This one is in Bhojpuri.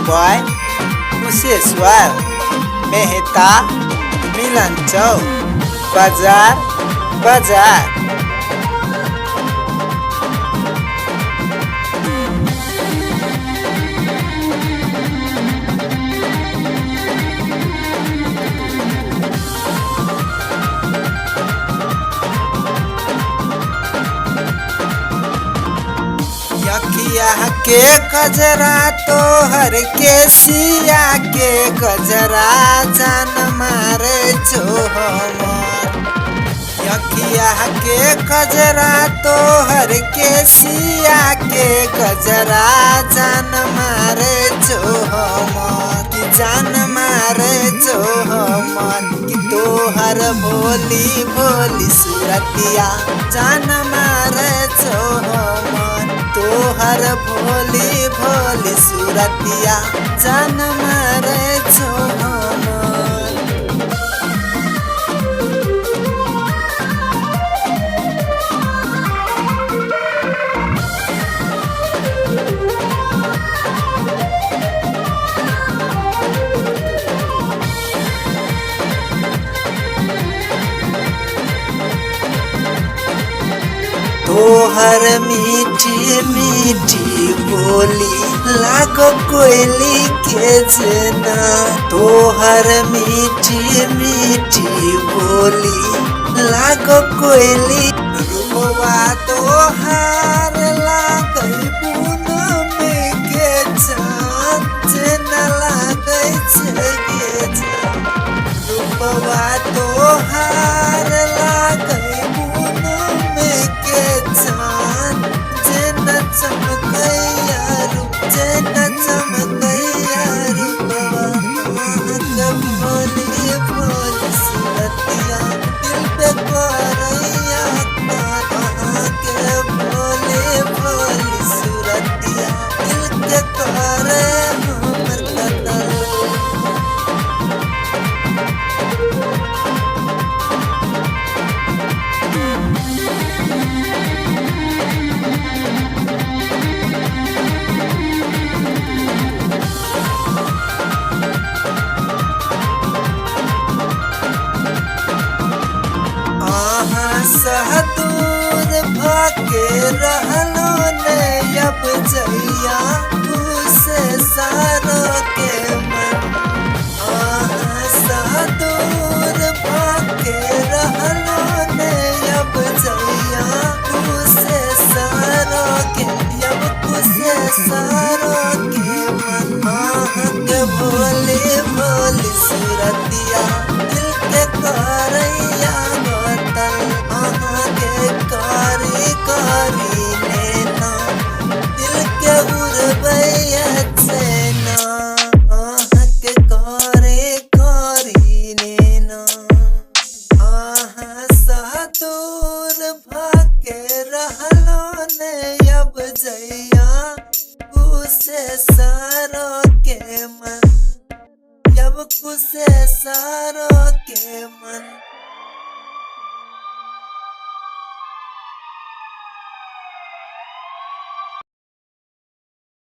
बॉय कुशेश्वर मेहता मिलन चौक बाजार। यखिया के गजरा तोहर के सिया के गजरा जान मारे हमर। यखिया के गजरा तोहर के सिया के गजरा जान मारे हमर। जान मारे हमर कि तोहर भोली भोली सूरतिया जान मारे हमर। तोहर भोली भोली सूरतिया जान मारे हमर। तोहर मीठी मीठी बोली लागो कोयली के जना। तोहर मीठी मीठी बोली लागो कोयली रूपवा तोहार लागै पूनम के चाँद जना लागै छै गे जान। रूपवा तोहार लागै चमकैया रूप चमकैया रूपवा भोली भोली सूरतिया दिल पे करैया के भोली भोली सूरतिया दिल के करे हमर कतल। सहदूर भाके रहलो ने अब जइया तुसे सारो के मन। सहदूर भाके रहलो ने अब जइया तुसे सारो के अब तुसे सारो के मन। के भोली भोली सूरतिया दिल के करैया गोतल। के कारी कारी नैना दिल के उड़बैया चैना। के कारी कारी नैना सहदूर भाके रहलो ने अब जइया कुसे सारो के मन। अब कुसे सारो के मन।